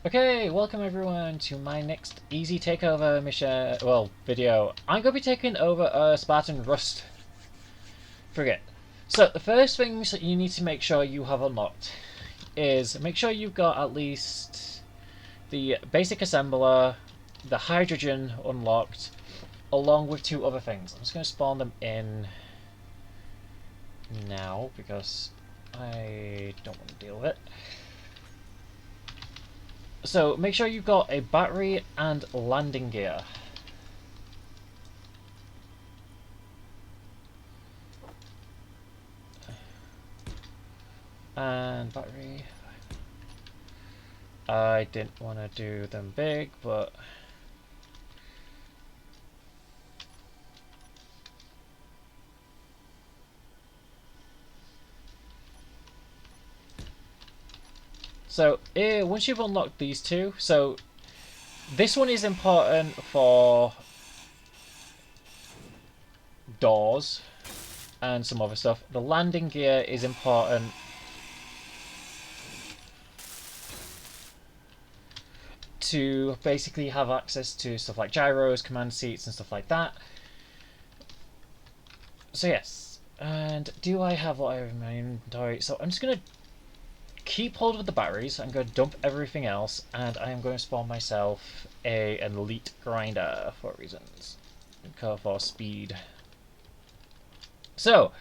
Okay, welcome everyone to my next easy takeover mission, video. I'm going to be taking over a Spartan R.U.S.T frigate. So, the first things that you need to make sure you have unlocked is make sure you've got at least the basic assembler, the hydrogen unlocked, along with two other things. I'm just going to spawn them in now because I don't want to deal with it. So make sure you've got a battery and landing gear. And battery. I didn't want to do them big, but so once you've unlocked these two, so this one is important for doors and some other stuff. The landing gear is important to basically have access to stuff like gyros, command seats, and stuff like that. So yes, and do I have what I have in my inventory? So I'm just gonna keep hold of the batteries. I'm going to dump everything else, and I am going to spawn myself an elite grinder for reasons. For speed. So,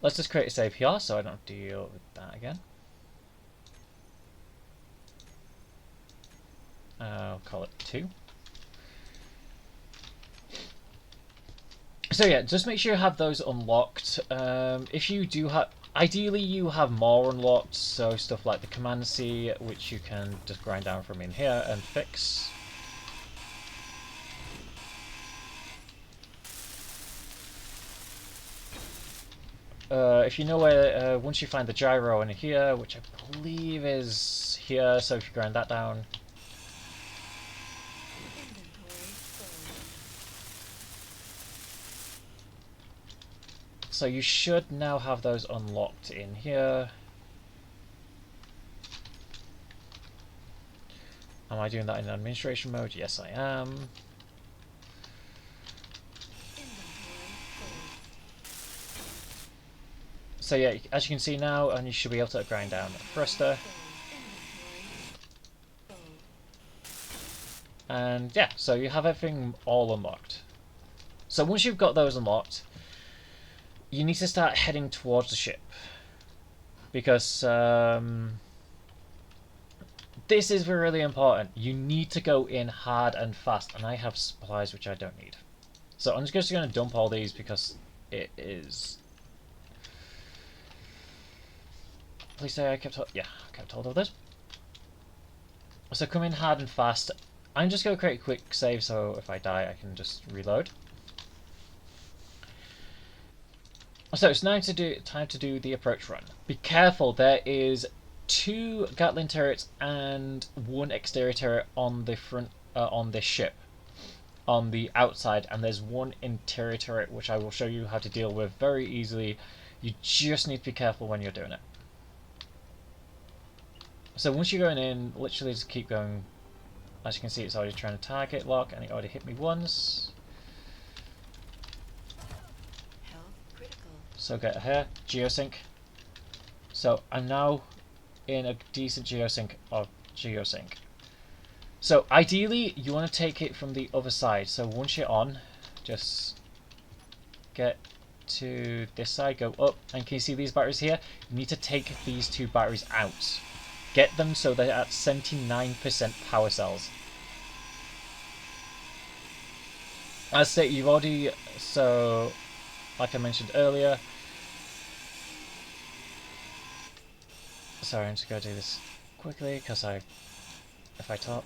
let's just create a save here so I don't deal with that again. I'll call it 2. So yeah, just make sure you have those unlocked. If you do have... Ideally, you have more unlocked, so stuff like the command C, which you can just grind down from in here and fix. If you know where, once you find the gyro in here, which I believe is here, so if you grind that down. So you should now have those unlocked in here. Am I doing that in administration mode? Yes, I am. So yeah, as you can see now, and you should be able to grind down a thruster. And yeah, so you have everything all unlocked. So once you've got those unlocked, you need to start heading towards the ship. Because this is really important. You need to go in hard and fast, and I have supplies which I don't need. So I'm just going to dump all these because it is... Please say I kept hold... Yeah, I kept hold of this. So come in hard and fast. I'm just going to create a quick save so if I die I can just reload. So it's now time to do the approach run. Be careful, there is 2 Gatling turrets and 1 exterior turret on the front on this ship. On the outside, and there's 1 interior turret which I will show you how to deal with very easily. You just need to be careful when you're doing it. So once you're going in, literally just keep going. As you can see, it's already trying to target lock, and it already hit me once. So get here, geosync. So I'm now in a decent geosync of geosync. So ideally, you want to take it from the other side. So once you're on, just get to this side, go up, and can you see these batteries here? You need to take these 2 batteries out. Get them so they're at 79% power cells. As I say, you've already, so like I mentioned earlier, sorry, I'm just going to do this quickly because if I talk.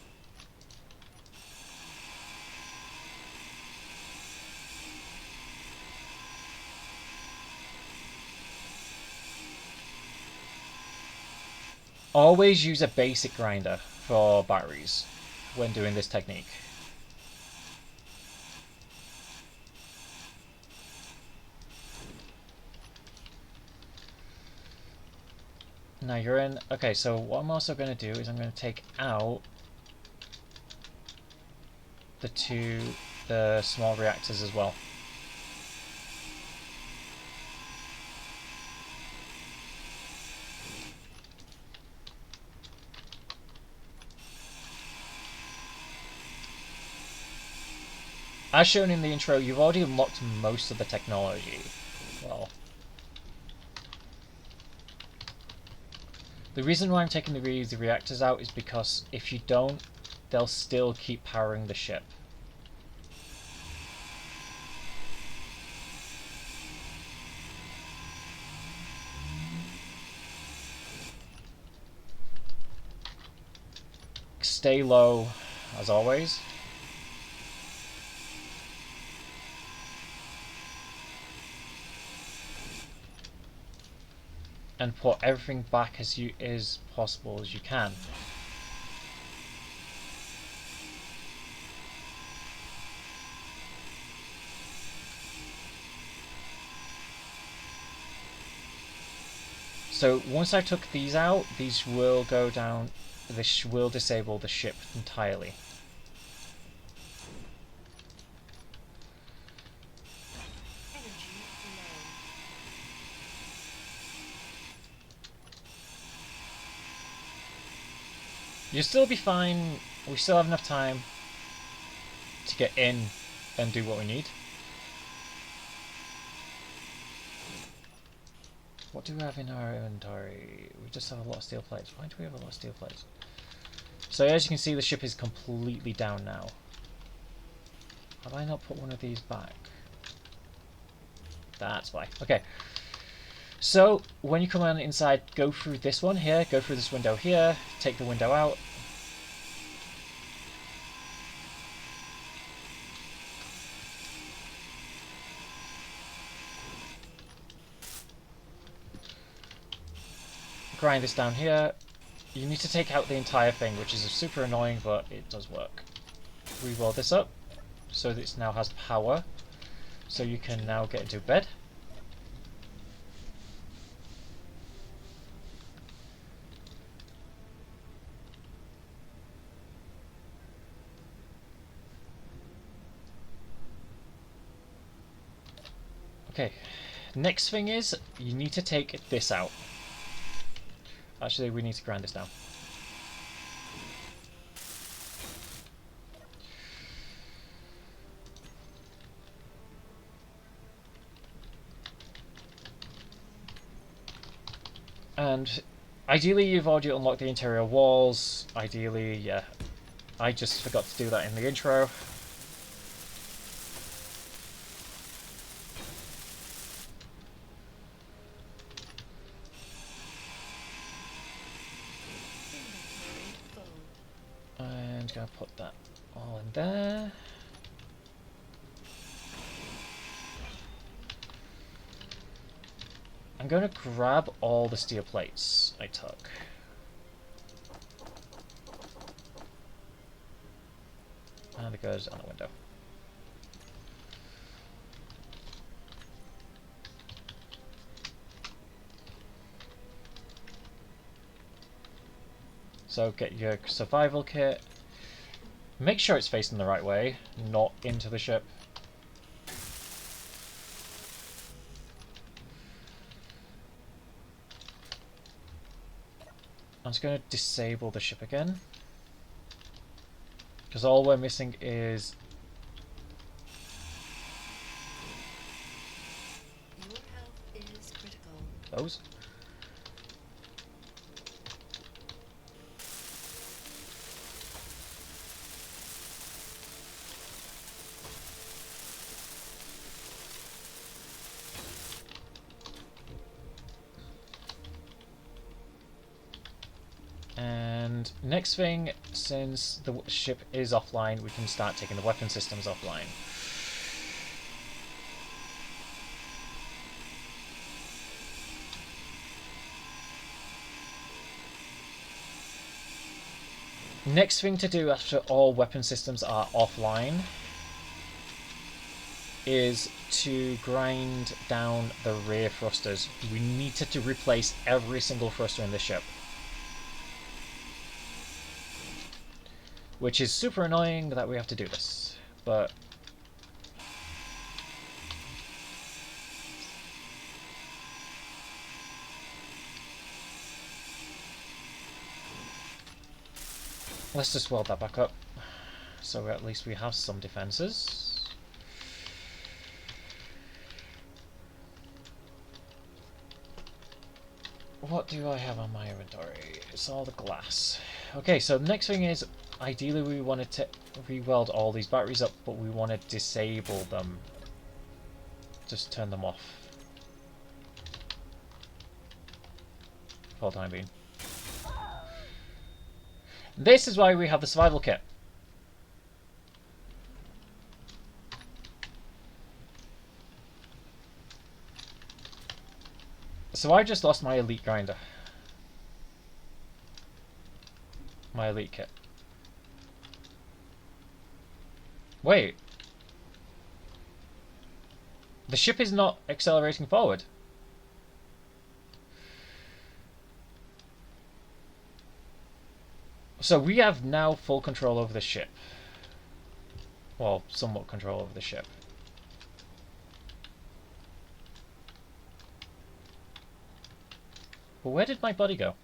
Always use a basic grinder for batteries when doing this technique. Now you're in. Okay, so what I'm also going to do is I'm going to take out the small reactors as well. As shown in the intro, you've already unlocked most of the technology. Well, the reason why I'm taking the reactors out is because if you don't, they'll still keep powering the ship. Stay low, as always. And put everything back as possible as you can. So once I took these out, these will go down. This will disable the ship entirely. You'll still be fine. We still have enough time to get in and do what we need. What do we have in our inventory? We just have a lot of steel plates. Why do we have a lot of steel plates? So as you can see, the ship is completely down now. Have I not put one of these back? That's why. Okay. So when you come on inside, go through this one here, go through this window here, take the window out. Grind this down here. You need to take out the entire thing, which is super annoying, but it does work. Reroll this up so that it now has power. So you can now get into bed. Okay, next thing is you need to take this out. Actually, we need to grind this down. And ideally you've already unlocked the interior walls. Ideally, yeah. I just forgot to do that in the intro. And gonna put that all in there. I'm going to grab all the steel plates I took. And it goes on the window. So get your survival kit. Make sure it's facing the right way, not into the ship. I'm just going to disable the ship again. Because all we're missing is... Your health is critical. those. And next thing, since the ship is offline, we can start taking the weapon systems offline. Next thing to do after all weapon systems are offline is to grind down the rear thrusters. We need to replace every single thruster in the ship. Which is super annoying that we have to do this. but let's just weld that back up. So at least we have some defenses. What do I have on my inventory? It's all the glass. Okay, so the next thing is, ideally we wanted to re-weld all these batteries up, but we want to disable them. Just turn them off. For the time being. This is why we have the survival kit. So I just lost my elite grinder. My elite kit. Wait. The ship is not accelerating forward. So we have now full control over the ship. Well, somewhat control over the ship. But where did my body go?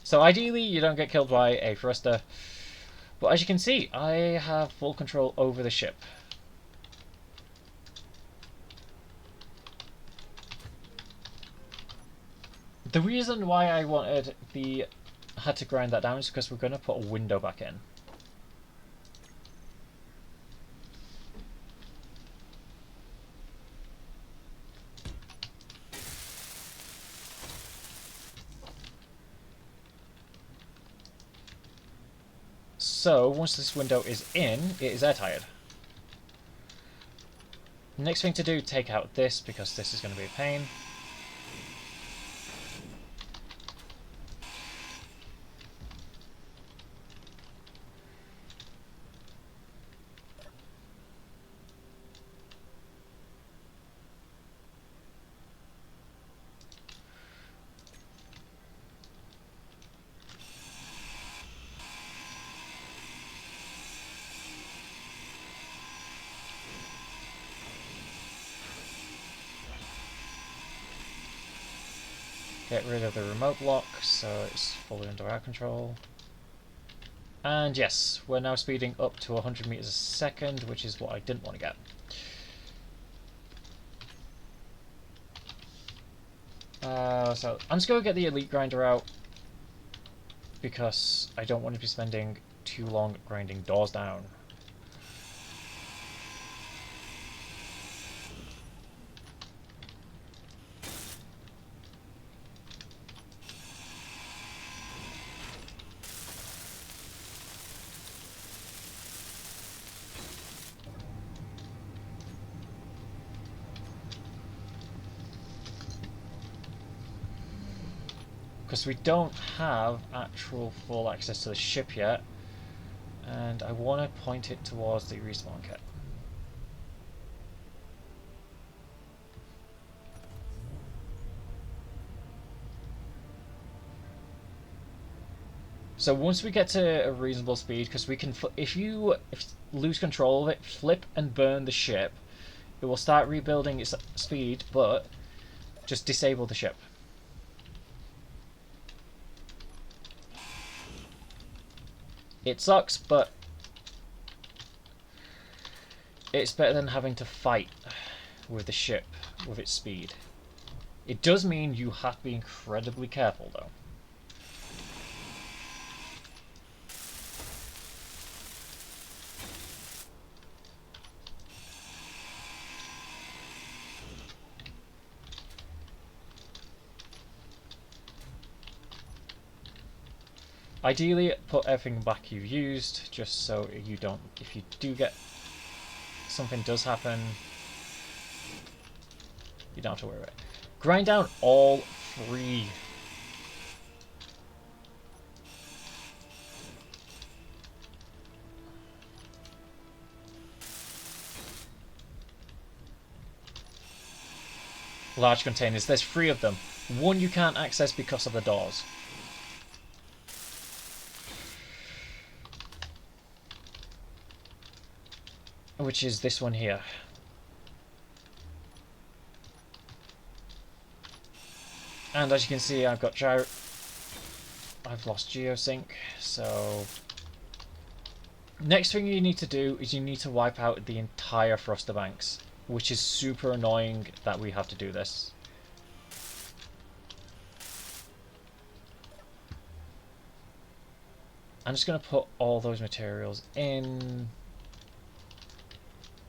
So ideally you don't get killed by a thruster. But as you can see, I have full control over the ship. The reason why I had to grind that down is because we're going to put a window back in. So once this window is in, it is airtight. Next thing to do, take out this because this is going to be a pain. Get rid of the remote block so it's fully under our control. And yes, we're now speeding up to 100 meters a second, which is what I didn't want to get. So I'm just going to get the elite grinder out because I don't want to be spending too long grinding doors down. Because we don't have actual full access to the ship yet, and I want to point it towards the respawn kit. So once we get to a reasonable speed, because we can, if you lose control of it, flip and burn the ship, it will start rebuilding its speed, but just disable the ship. It sucks, but it's better than having to fight with the ship with its speed. It does mean you have to be incredibly careful, though. Ideally, put everything back you've used, just so you don't, if you do get, something does happen, you don't have to worry about it. Grind down all three. large containers. There's 3 of them. One you can't access because of the doors. Which is this one here. And as you can see, I've got gyro. I've lost geosync, so next thing you need to do is you need to wipe out the entire thruster banks, which is super annoying that we have to do this. I'm just going to put all those materials in.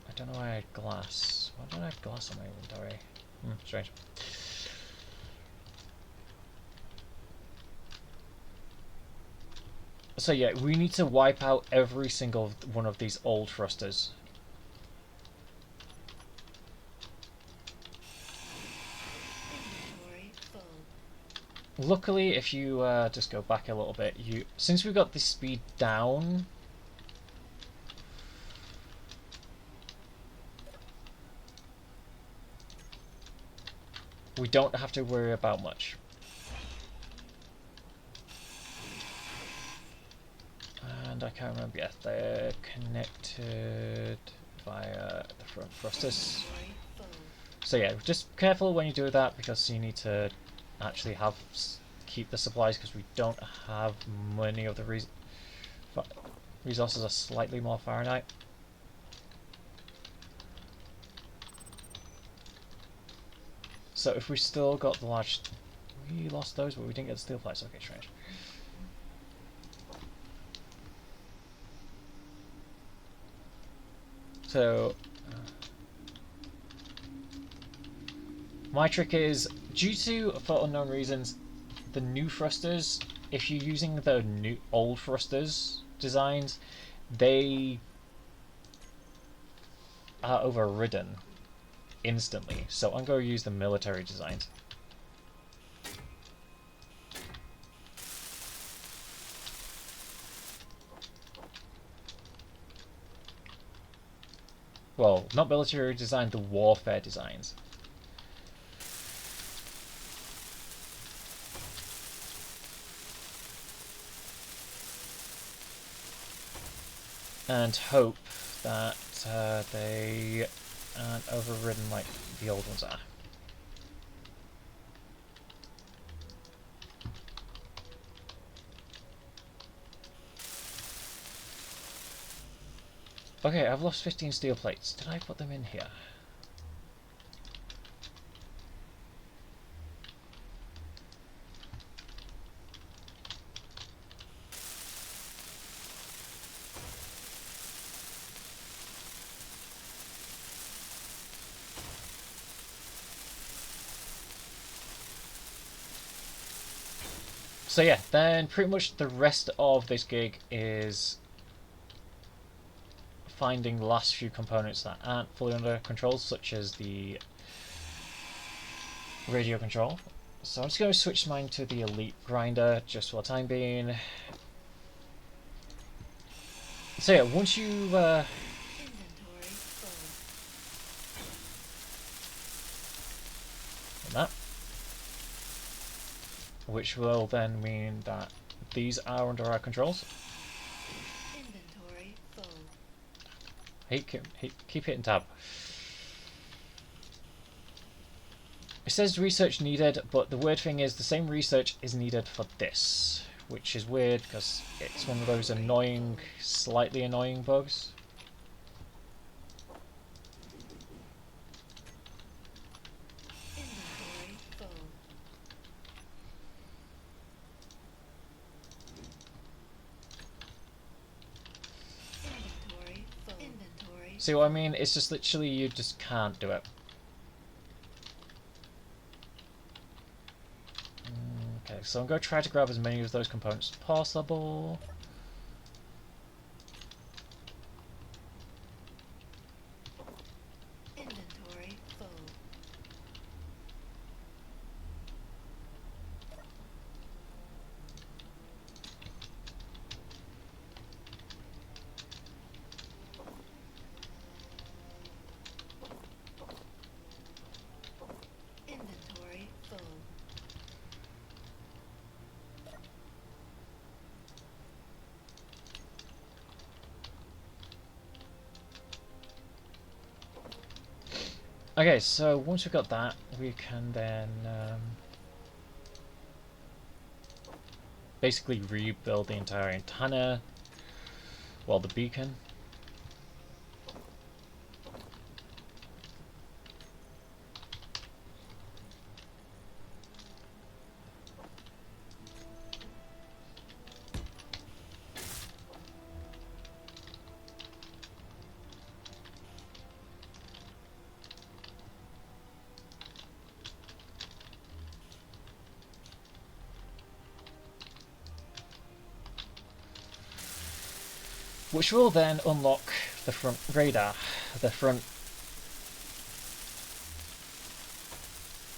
I don't know why I had glass. Why don't I have glass on my inventory? Strange. So yeah, we need to wipe out every single one of these old thrusters. Inventory full. Luckily, if you just go back a little bit, since we've got the speed down, we don't have to worry about much. And I can't remember yet. They're connected via the front thrusters. Inventory full. So yeah, just careful when you do that because you need to actually keep the supplies because we don't have many of the resources are slightly more Fahrenheit. So if we still got the large, we lost those, but we didn't get the steel plates. Okay, strange. So my trick is, due to, for unknown reasons, the new thrusters, if you're using the new old thrusters designs, they are overridden instantly. So I'm going to use the military designs. Well, not military design, the warfare designs. And hope that they aren't overridden like the old ones are. Okay, I've lost 15 steel plates. Did I put them in here? So yeah, then pretty much the rest of this gig is finding the last few components that aren't fully under control, such as the radio control. So I'm just going to switch mine to the elite grinder just for the time being. So yeah, once you Inventory full. that, which will then mean that these are under our controls. Inventory full. Keep hitting tab. It says research needed, but the weird thing is the same research is needed for this, which is weird because it's one of those annoying, slightly annoying bugs. Inventory full. Inventory full. Inventory. See what I mean? It's just literally you just can't do it. Okay, so I'm going to try to grab as many of those components as possible. Inventory full. Okay, so once we've got that, we can then basically rebuild the entire antenna, well, the beacon. Which will then unlock the front radar, the front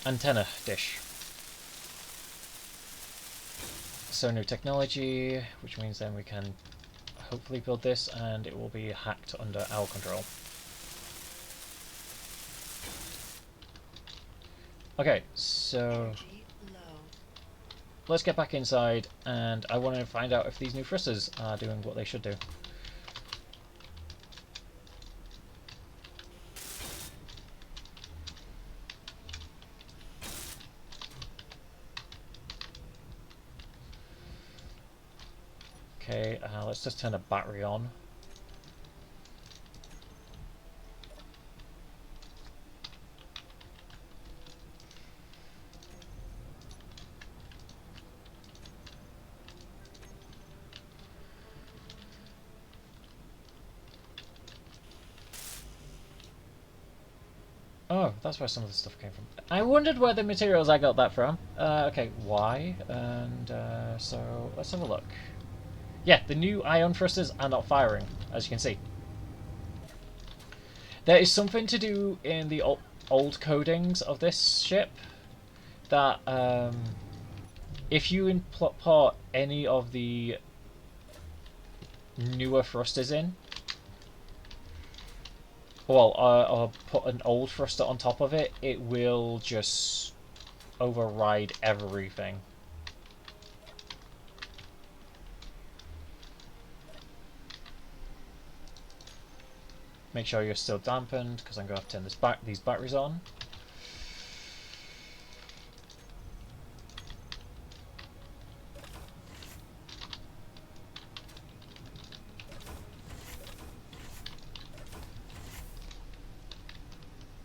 antenna dish. So new technology, which means then we can hopefully build this and it will be hacked under our control. Okay, so let's get back inside and I want to find out if these new thrusters are doing what they should do. Okay, let's just turn the battery on. Oh, that's where some of the stuff came from. I wondered where the materials I got that from. Okay, why? And so let's have a look. Yeah, the new ion thrusters are not firing, as you can see. There is something to do in the old codings of this ship that if you import any of the newer thrusters in, well, or put an old thruster on top of it, it will just override everything. Make sure you're still dampened, because I'm going to have to turn these batteries on.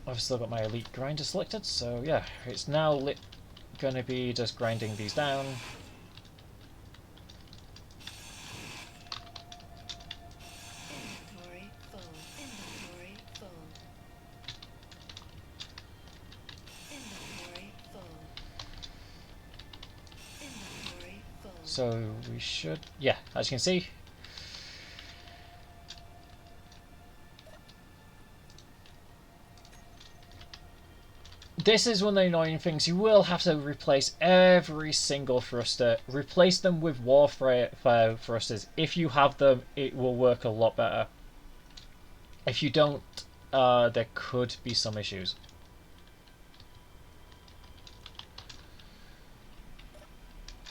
I've still got my elite grinder selected, so yeah, it's now going to be just grinding these down. Inventory full. Inventory full. Inventory full. Inventory full. So we should, yeah, as you can see. This is one of the annoying things. You will have to replace every single thruster. Replace them with warfare thrusters. If you have them, it will work a lot better. If you don't, there could be some issues.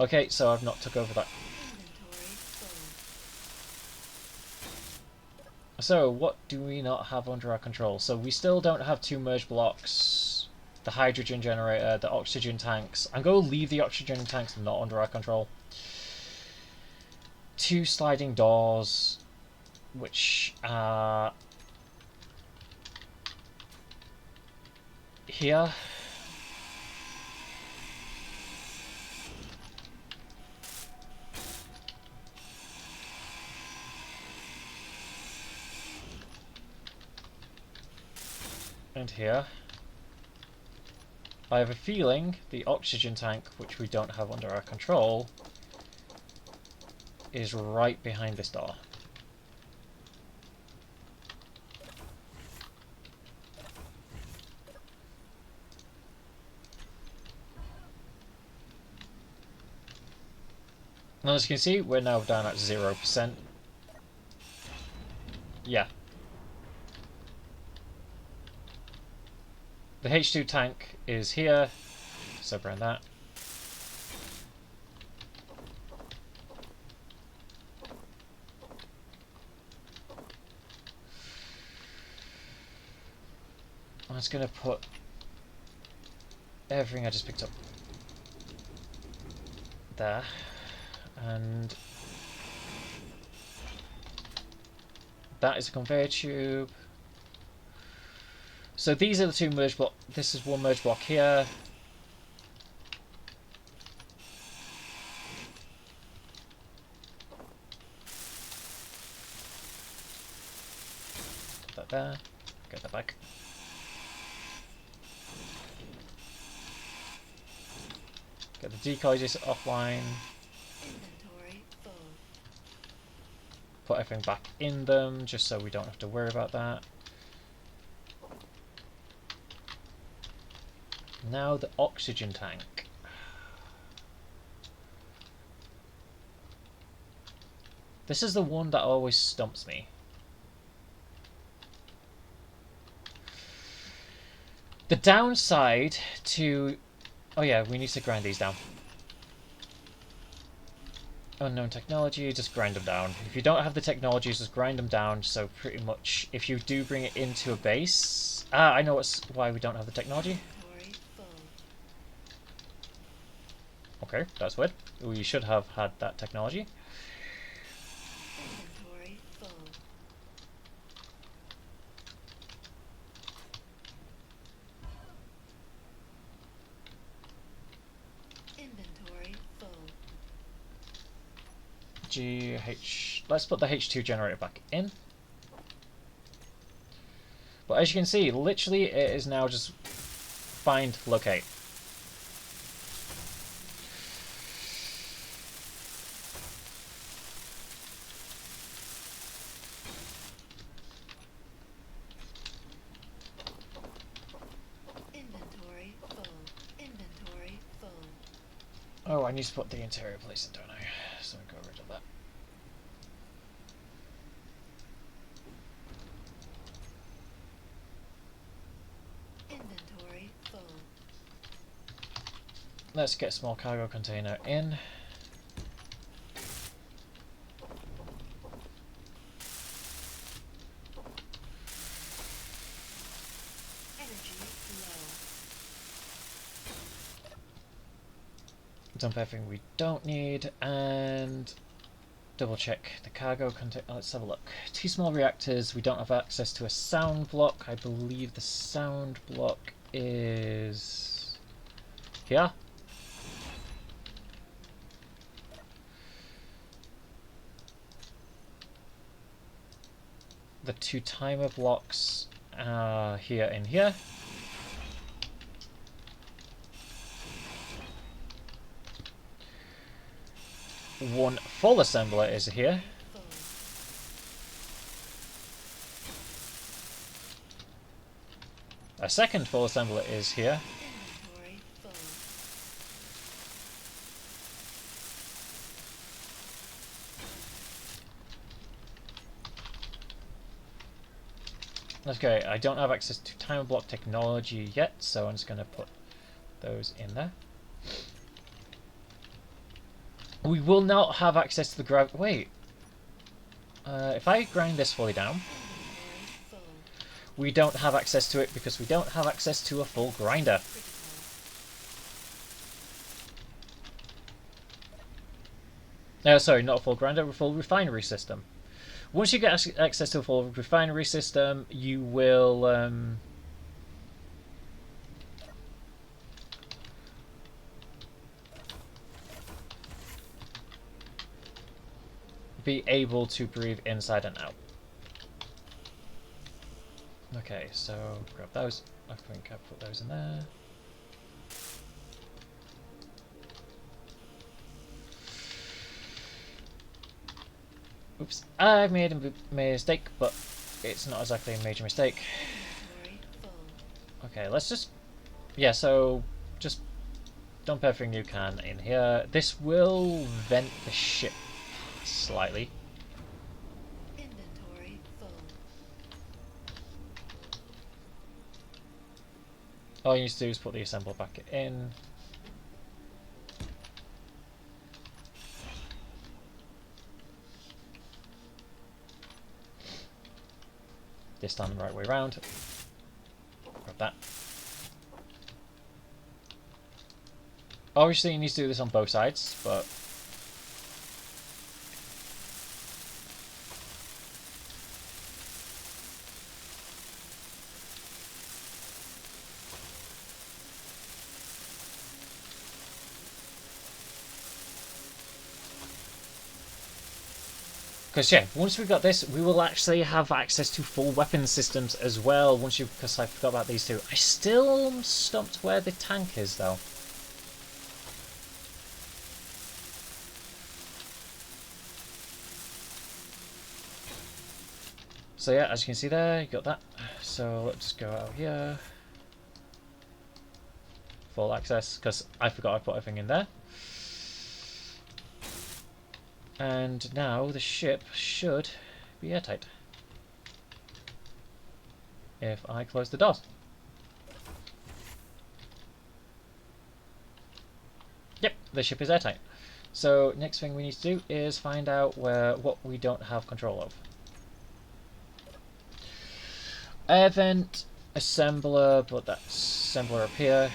Okay, so I've not took over that. Inventory full. So what do we not have under our control? So we still don't have 2 merge blocks, the hydrogen generator, the oxygen tanks. I'm going to leave the oxygen tanks not under our control. 2 sliding doors, which are here. And here. I have a feeling the oxygen tank, which we don't have under our control, is right behind this door. And as you can see, we're now down at 0%. Yeah. The H2 tank is here, so burn that. I'm just going to put everything I just picked up there. And that is a conveyor tube. So these are the two merge block. This is one merge block here. Put that there. Get that back. Get the decoys offline. Inventory full. Put everything back in them, just so we don't have to worry about that. Now the oxygen tank. This is the one that always stumps me. The downside to... Oh yeah, we need to grind these down. Unknown technology, just grind them down. If you don't have the technologies, just grind them down. So pretty much, if you do bring it into a base... Ah, I know why we don't have the technology. Inventory full. Okay, that's weird. We should have had that technology. Inventory full. Inventory full. GH... Let's put the H2 generator back in. But as you can see, literally it is now just find, locate. Inventory full. Inventory full. Oh, I need to put the interior place in, don't I? So I'll go rid of that. Inventory full. Let's get a small cargo container in. Energy low. Dump everything we don't need and double check the cargo container. Let's have a look. 2 small reactors. We don't have access to a sound block. I believe the sound block is here. The 2 timer blocks are here and here. One full assembler is here. Full. A second full assembler is here. Inventory full. Okay, I don't have access to timer block technology yet, so I'm just going to put those in there. We will not have access to the grav... Wait. If I grind this fully down, Inventory full. we don't have access to it because we don't have access to a full grinder. Critical. Sorry, not a full grinder, a full refinery system. Once you get access to a full refinery system, you will... be able to breathe inside and out. Okay, so grab those. I think I put those in there. Oops, I've made a mistake, but it's not exactly a major mistake. Inventory full. Okay, let's just... Yeah, so just dump everything you can in here. This will vent the ship slightly. Inventory full. All you need to do is put the assembler back in. This time the right way around. Grab that. Obviously, you need to do this on both sides, but because yeah, once we got this, we will actually have access to full weapon systems as well. Once you, because I forgot about these two. I still am stumped where the tank is though. So yeah, as you can see there, you got that. So let's go out here. Full access, because I forgot I put everything in there. And now the ship should be airtight. If I close the doors. Yep, the ship is airtight. So next thing we need to do is find out what we don't have control of. Air vent, assembler, but that assembler up here.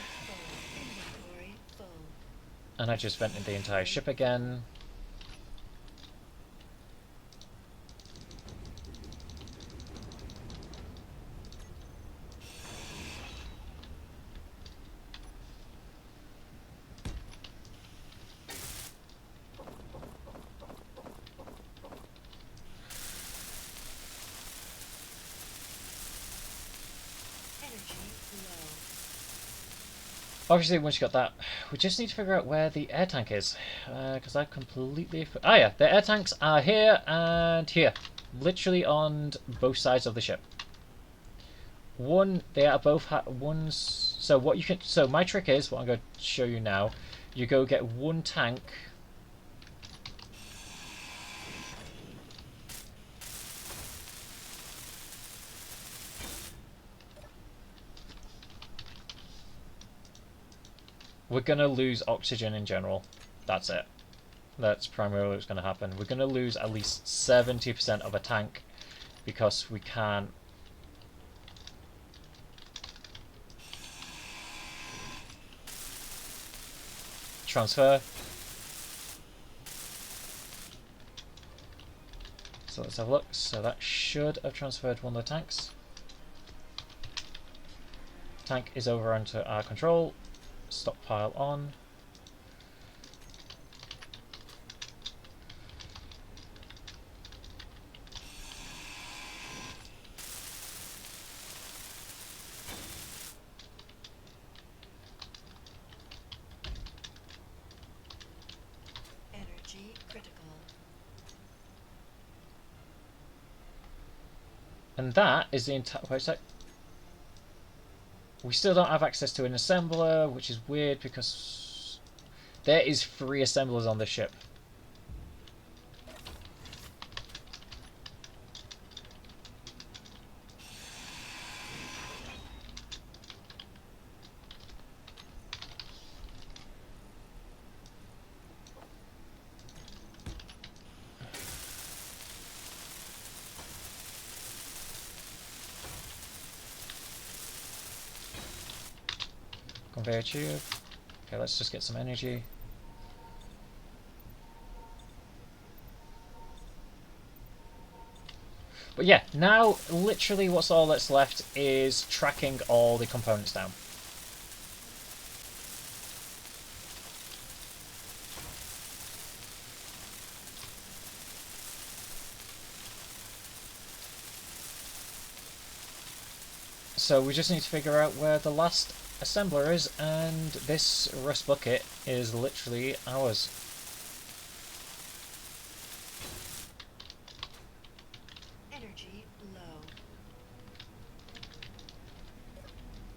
Inventory full. And I just vented the entire ship again. Energy low. Obviously, once you got that, we just need to figure out where the air tank is. Because I completely... Ah yeah, the air tanks are here and here. Literally on both sides of the ship. One, they are both... one's... So what you can... So my trick is, what I'm going to show you now, you go get one tank... We're going to lose oxygen in general. That's it. That's primarily what's going to happen. We're going to lose at least 70% of a tank because we can't transfer. So let's have a look. So that should have transferred one of the tanks. Tank is over onto our control. Stockpile on. Energy critical. And that is the entire... Wait a sec. We still don't have access to an assembler, which is weird because there is 3 assemblers on this ship. Conveyor tube. Okay, let's just get some energy. But yeah, now literally what's all that's left is tracking all the components down. So we just need to figure out where the last assembler is, and this rust bucket is literally ours. Energy low.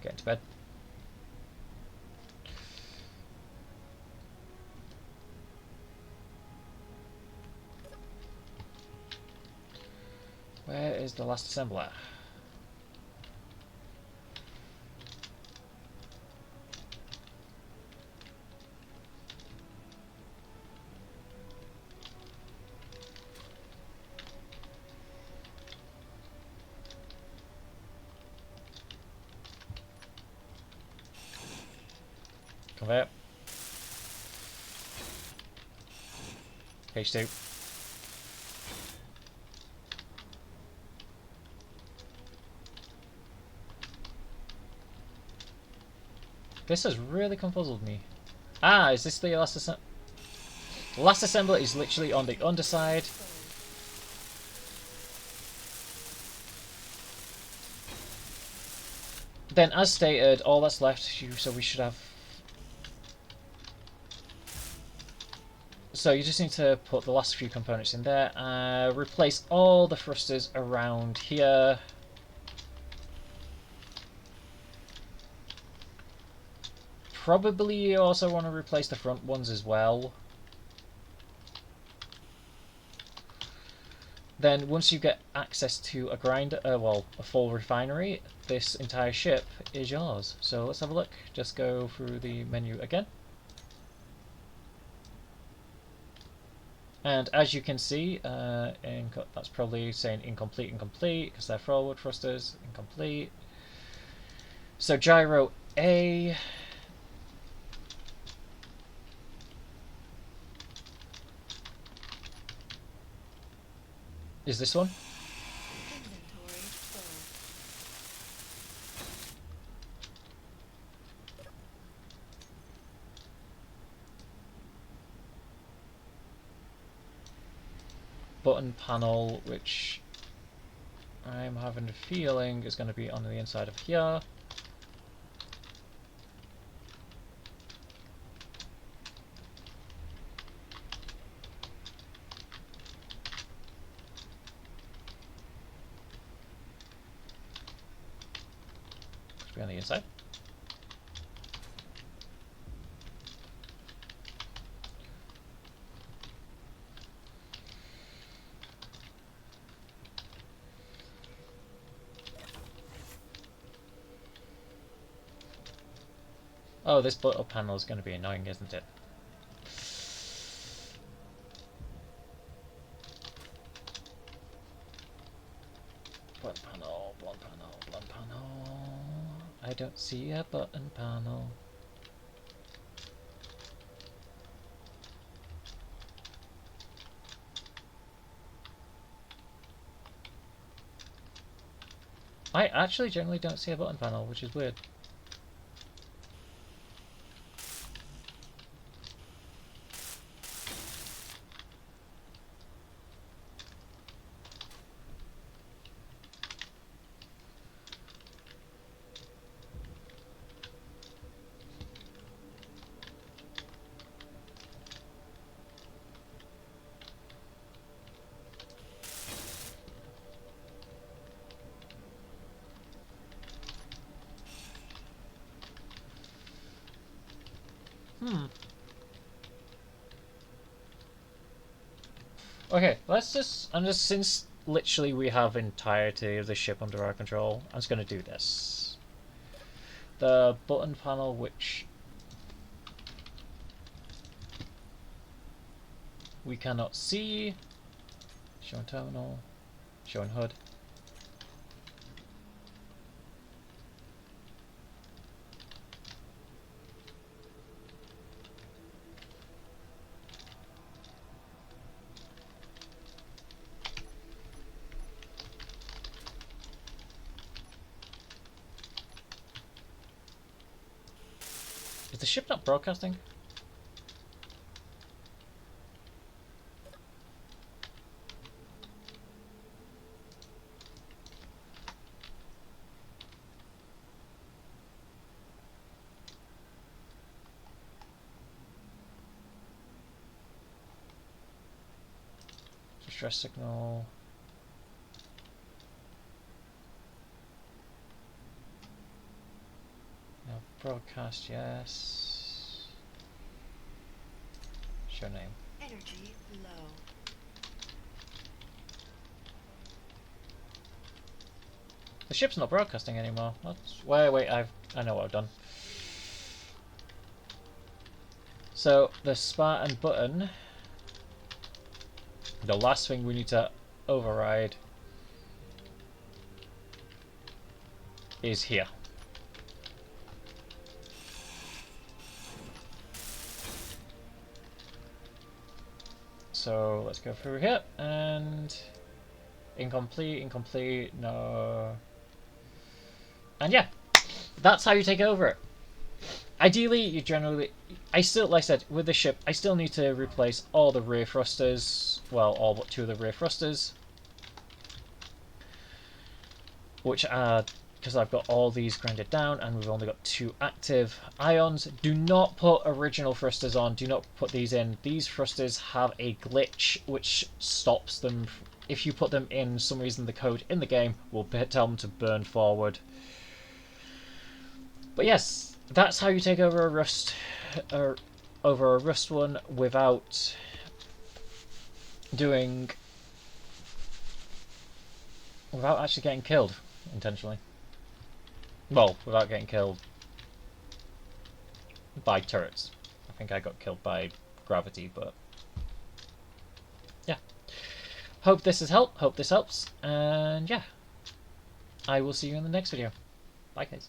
Get into bed. Where is the last assembler? Convert. Page 2. This has really confuzzled me. Ah, is this the last assembly? The last assembly is literally on the underside. Then, as stated, all that's left, so we should have... So you just need to put the last few components in there. Replace all the thrusters around here. Probably you also want to replace the front ones as well. Then once you get access to a grinder, well, a full refinery, this entire ship is yours. So let's have a look. Just go through the menu again. And as you can see, that's probably saying incomplete, incomplete, because they're forward thrusters, incomplete. So gyro A. Is this one? Inventory full. Button panel, which I'm having a feeling is going to be on the inside of here. Should be on the inside. Oh, this button panel is going to be annoying, isn't it? Button panel, button panel, button panel. I don't see a button panel. I actually generally don't see a button panel, which is weird. Okay, since literally we have entirety of the ship under our control, I'm just going to do this. The button panel, which we cannot see. Showing terminal, showing HUD. Is the ship not broadcasting? Distress signal. No, broadcast, yes. Show name. Energy low. The ship's not broadcasting anymore. Wait, I know what I've done. So the Spartan button, the last thing we need to override is here. So let's go through here and incomplete, no. And yeah, that's how you take over it. Ideally, you generally, I still, like I said, with the ship, I still need to replace all the rear thrusters, well, all but 2 of the rear thrusters, which are, because I've got all these grinded down and we've only got 2 active ions. Do not put original thrusters on, do not put these in. These thrusters have a glitch which stops them. If you put them in, some reason the code in the game will tell them to burn forward. But yes, that's how you take over a Rust, over a Rust one without doing, without actually getting killed intentionally. Well, without getting killed by turrets. I think I got killed by gravity, but yeah. Hope this has helped. Hope this helps, and yeah, I will see you in the next video. Bye, guys.